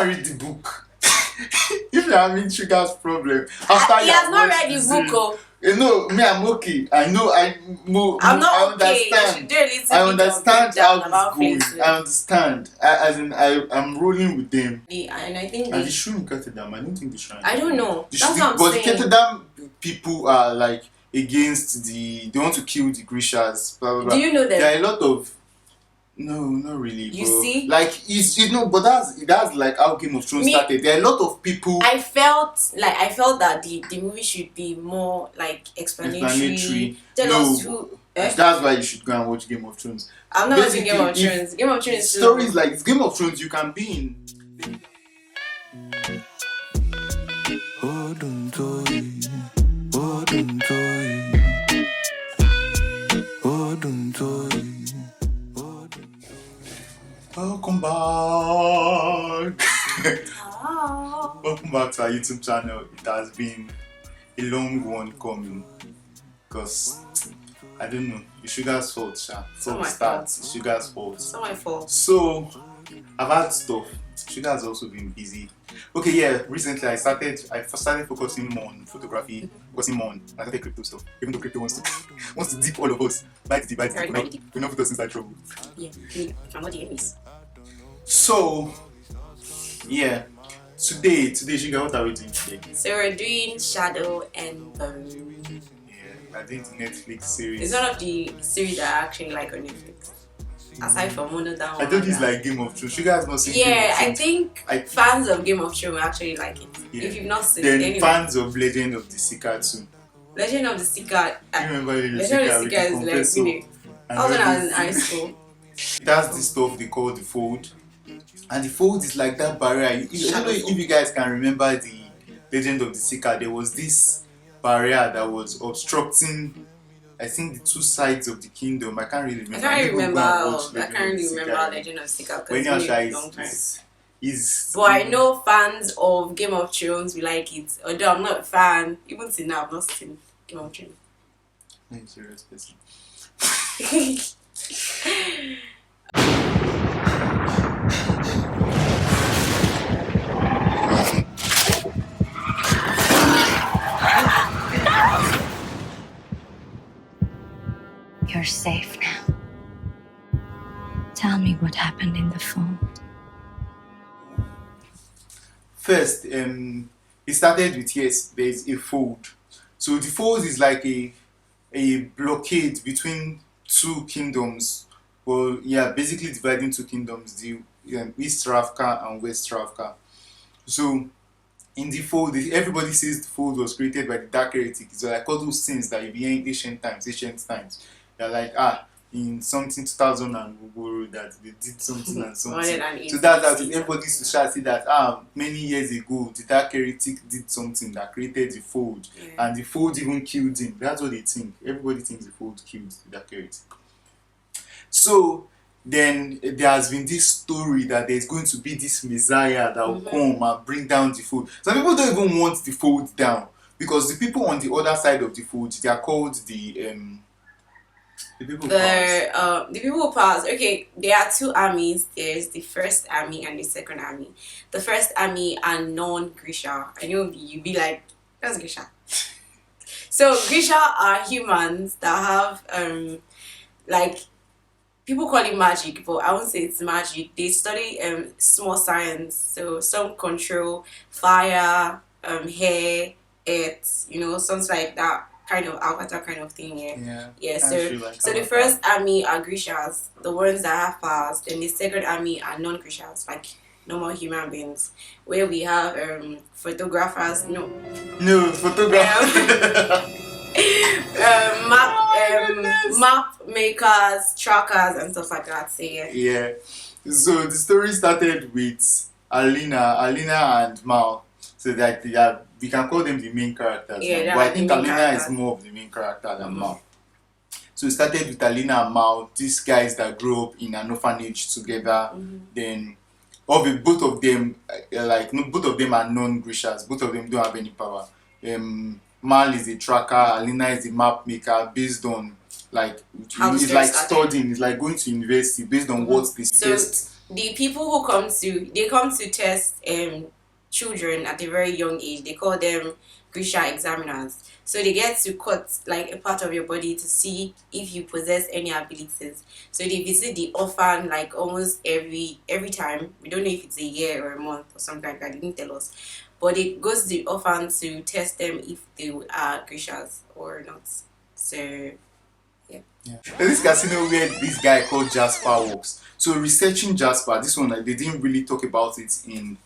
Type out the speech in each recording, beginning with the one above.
and read the book. If you're having Sugar's problem, after he has not read the book. Oh. You know, me, I'm okay. I'm not I okay. understand. I understand how it's going. I understand. I'm rolling with them. And I think the shrine Ketterdam, I don't think the shrine. I don't know. That's what I'm saying. But Ketterdam people are like against they want to kill the Grishas. Blah, blah, blah. Do you know them? There are a lot of. No, not really. You see, like but that's like how Game of Thrones started. There are a lot of people. I felt that the movie should be more like explanatory. That's why you should go and watch Game of Thrones. I'm not watching Game of Thrones. Game of Thrones stories like Game of Thrones you can be in. Welcome back. Welcome back to our YouTube channel. It has been a long one coming because I don't know. It's Sugar's fault, Sha. It's Sugar's fault. It's not my fault. So I've had stuff. Sugar has also been busy. Okay, yeah. Recently, I started focusing more on photography, focusing more on. I started crypto stuff. Even though crypto wants to dip all of us. Bite it. We're not put us inside trouble. Yeah, I'm not the enemies. So, yeah. Today, Sugar, what are we doing today? So we're doing Shadow and Bone. Yeah, I think Netflix series. It's one of the series that I actually like on Netflix. Aside from one of that one. I thought it's like Game of Thrones. Sugar has not seen Game of Thrones. I think fans of Game of Thrones actually like it. Yeah. If you've not seen it, then fans of Legend of the Seeker too. Legend of the Seeker. I remember Legend of the Seeker is like, you know, I was when I was in high school. That's the stuff they call the fold. And the fold is like that barrier. I don't know if you guys can remember the Legend of the Seeker. There was this barrier that was obstructing, I think, the two sides of the kingdom. I can't really remember. I can't really remember Legend of the Seeker because it's been a long time. But I know fans of Game of Thrones will like it. Although I'm not a fan, even till now I've not seen Game of Thrones. I'm a serious person. You're safe now. Tell me what happened in the fold. First, it started with, yes, there's a fold. So the fold is like a blockade between two kingdoms. Well, yeah, basically dividing two kingdoms, the East Ravka and West Ravka. So in the fold, everybody says the fold was created by the Dark Heretic. So like all those things that you be in ancient times. They're like, in something 2000 and that they did something and something. So that's everybody used to say that many years ago the Dark Heretic did something that created the fold, and the fold even killed him. That's what they think. Everybody thinks the fold killed the Dark Heretic. So then there has been this story that there's going to be this Messiah that will come and bring down the fold. Some people don't even want the fold down because the people on the other side of the fold, they are called the people who pass. Okay, there are two armies. There's the first army and the second army. The first army are non-Grisha. I know you'd be like, that's Grisha. So Grisha are humans that have like, people call it magic, but I won't say it's magic. They study small science. So some control fire, air, earth, something like that. Kind of avatar kind of thing, yeah. So the first army are Grishas, the ones that have powers. Then the second army are non-Grishas, like normal human beings. Where we have photographers, map makers, trackers, and stuff like that. So yeah. So the story started with Alina and Mal. So that we can call them the main characters. But I think Alina is more of the main character than Mal. So it started with Alina and Mal, these guys that grew up in an orphanage together. Then both of them are non-Grishas. Both of them don't have any power. Mal is a tracker, Alina is a map maker based on it's like studying, it's like going to university based on what the the people who come to test children at a very young age. They call them Grisha examiners. So they get to cut like a part of your body to see if you possess any abilities. So they visit the orphan like almost every time. We don't know if it's a year or a month or something like that. They didn't tell us. But it goes to the orphan to test them if they are Grishas or not. So Yeah. There's this casino where this guy called Jasper works. So researching Jasper, this one like they didn't really talk about it in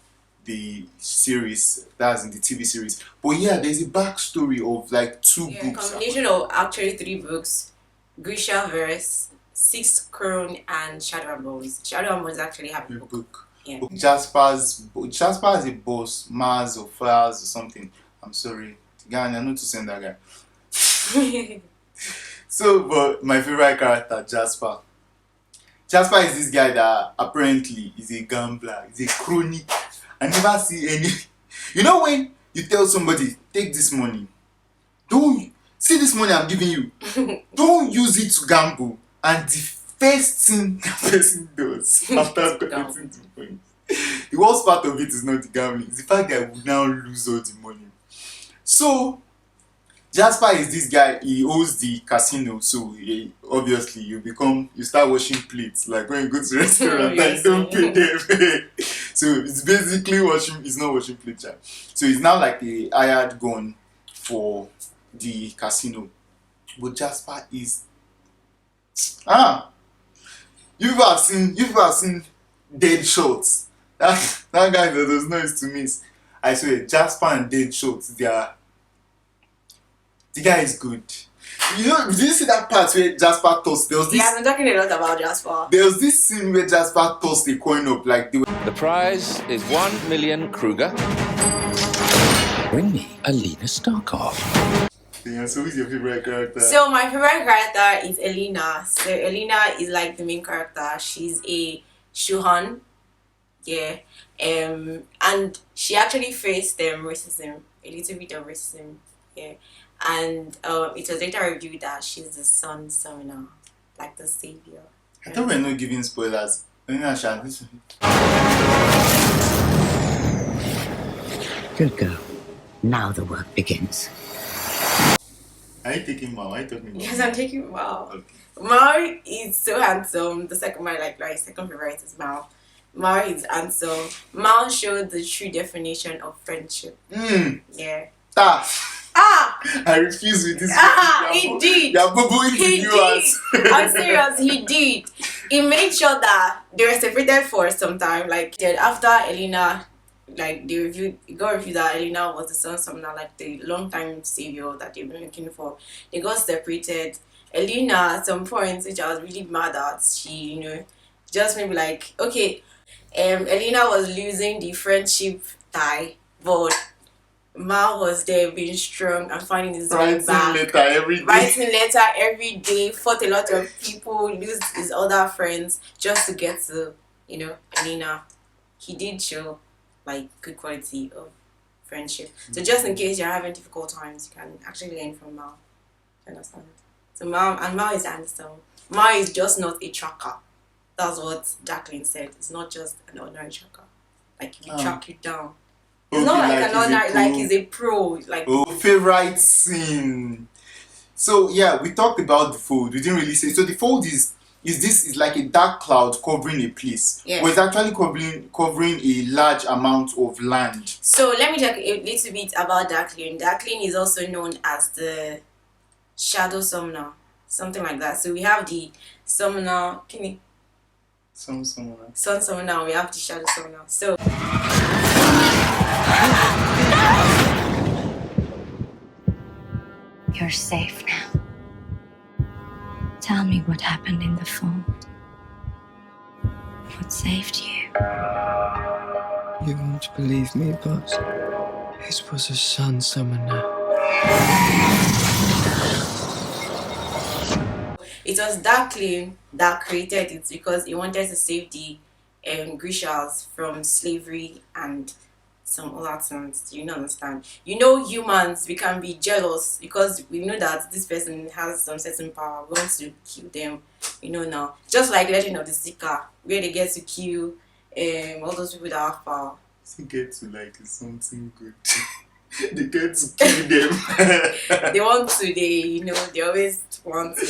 the series, that's in the TV series. But yeah, there's a backstory of like two yeah, books. combination of actually three books: Grisha verse, Six Crown, and Shadow and Bones. Shadow and Bones actually have a The book. book. Yeah. Jasper is a boss, Mars or Flowers or something. I'm sorry, the guy, I know to send that guy. So, but my favorite character, Jasper. Jasper is this guy that apparently is a gambler, is a crony. I never see any. You know when you tell somebody, take this money, don't see this money I'm giving you, don't use it to gamble, and the first thing the person does after collecting the money, the worst part of it is not the gambling, it's the fact that I will now lose all the money. So Jasper is this guy, he owns the casino, so obviously you start washing plates, like when you go to a restaurant and you don't pay them. So it's basically it's not washing plates. Yeah. So he's now like a hired gun for the casino. But Jasper is you've seen dead shots. That guy that does not used to miss. I swear, Jasper and dead shots, the guy is good. You know, did you see that part where Jasper tossed? Yeah, I'm talking a lot about Jasper. There was this scene where Jasper tossed a coin up, like they were. The prize is 1 million Kruger. Bring me Alina Starkov. Yeah, so who's your favorite character? So my favorite character is Elena. So Elena is like the main character. She's a Shuhan. Yeah. And she actually faced racism, a little bit of racism. Yeah. And it was later revealed that she's the sun summoner, like the savior. I thought we were not giving spoilers. Good girl. Now the work begins. Are you taking Mao? Are you talking about? Yes, I'm taking Mao. Okay. Mao is so handsome. The second my second favorite is Mao. Mao is handsome. Mao showed the true definition of friendship. Yeah. I refuse with this. He did. You're bubbling He the did. viewers. I'm serious. He did. He made sure that they were separated for some time. Like then after Elena, like it got reviewed that Elena was the sun summoner, like the long time savior that they've been looking for. They got separated. Elena at some point, which I was really mad at, she just maybe like okay, Elena was losing the friendship tie, but Mal was there being strong and finding his way back. Writing letter every day, fought a lot of people, lose his other friends just to get to, Elena. He did show like good quality of friendship. So just in case you're having difficult times, you can actually learn from Mal. You understand? So Mal is handsome. Mal is just not a tracker. That's what Darkling said. It's not just an ordinary tracker. Like he track you down. It's not like an ordinary, like he's a pro. Like favorite scene. So yeah, we talked about the fold. We didn't really say. So the fold is like a dark cloud covering a place. Yeah. But it's actually covering a large amount of land. So let me talk a little bit about Darkling. Darkling is also known as the Shadow Summoner, something like that. So we have the Summoner. Sun Summoner. Sun Summoner. We have the Shadow Summoner. So. You're safe now. Tell me what happened in the fall. What saved you? You won't believe me, but it was a sun summoner. It was Darkling that created it because he wanted to save the Grishas from slavery and some other things. You don't understand. You know, humans, we can be jealous because we know that this person has some certain power. We want to kill them. You know now. Just like Legend of the Seeker, where they get to kill all those people that have power. They get to like something good. They get to kill them. They want to, they always want to.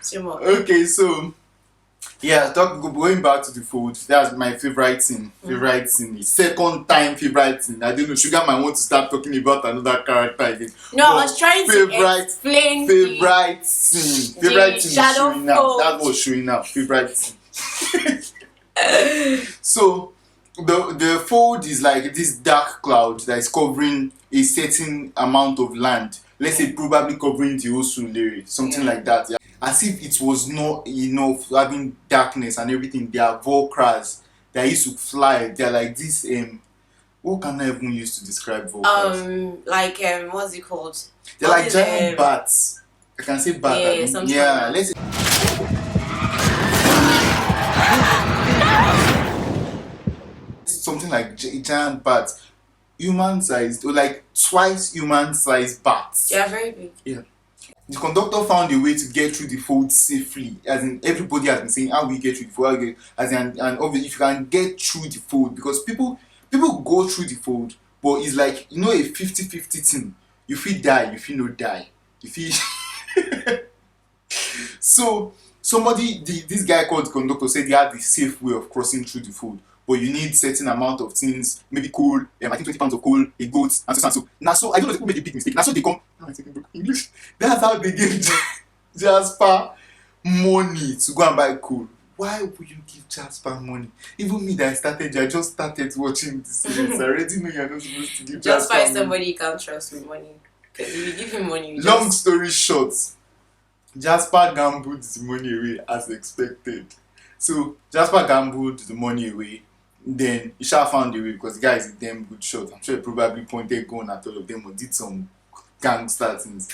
Shimo. Okay, so yeah, going back to the food. That's my favorite thing. Favorite thing. Second time favorite thing. I don't know. Sugar might want to start talking about another character again. No, I was trying to explain favorite thing. Favorite thing is showing now. That was showing now. Favorite thing. So the fold is like this dark cloud that is covering a certain amount of land. Let's say probably covering the whole Surulere, something like that. Yeah. As if it was not enough having darkness and everything. There are vultures that used to fly. They're like this. What can I even use to describe vultures? What's it called? They're like giant bats. I can say bat. Yeah, something yeah. like Let's say. Something like giant bats, human sized or like twice human sized bats. Yeah, very big. Yeah. The conductor found a way to get through the fold safely. As in, everybody has been saying, how we get through the fold? As in, and obviously, if you can get through the fold, because people go through the fold, but it's like a 50-50 thing. You feel die, you feel no die. You feel. So this guy called the conductor said he had the safe way of crossing through the fold. But you need certain amount of things, maybe coal, I think 20 pounds of coal, a goat, and so and so. Now, so I don't know if people make a big mistake. Now, so they come. I think English. That's how they give Jasper money to go and buy coal. Why would you give Jasper money? Even me that I just started watching this series. I already know you're not supposed to give Jasper money. Just somebody you can't trust with money. Because if you give him money, Long story short, Jasper gambled the money away as expected. So Jasper gambled the money away. Then Isha found a way because the guy is a damn good shot. I'm sure he probably pointed gun at all of them or did some gangster things.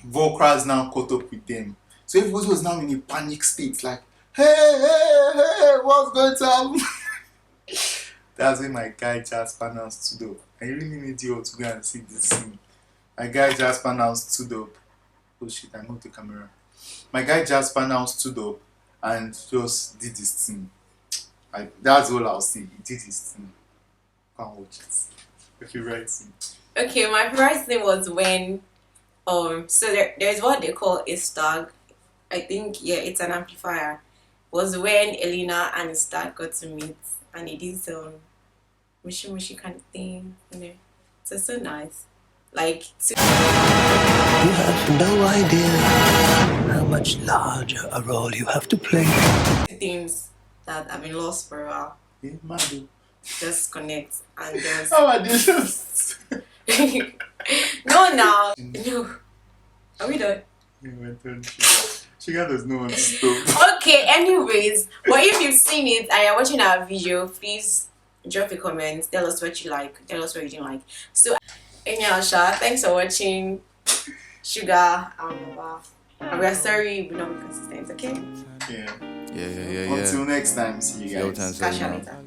Volkras now caught up with them. So everybody was now in a panic state, like, hey, what's going to happen? That's when my guy Jasper now stood up. I really need you all to go and see this scene. My guy Jasper now stood up. Oh shit, I moved the camera. My guy Jasper now stood up and just did this thing. That's all I'll say. He did his thing. Can't watch it. Your favorite thing. Okay, my favorite thing was when so there's what they call a stag. I think it's an amplifier. Was when Elena and his dad got to meet and they did some mushy kind of thing, So it's so nice. Like You have no idea how much larger a role you have to play. things that have been lost for a while. Yeah, man. Just connect and just. How are they just? No, now. No. Are we done? Yeah, we're done. Sugar does not want to stop. Okay, anyways, but if you've seen it and you're watching our video, please drop a comment. Tell us what you like. Tell us what you didn't like. So, anyhow, thanks for watching. Sugar and Baba. And we're sorry we're not consistent, okay? Yeah. Yeah. Until next time, see you guys. Catch you later.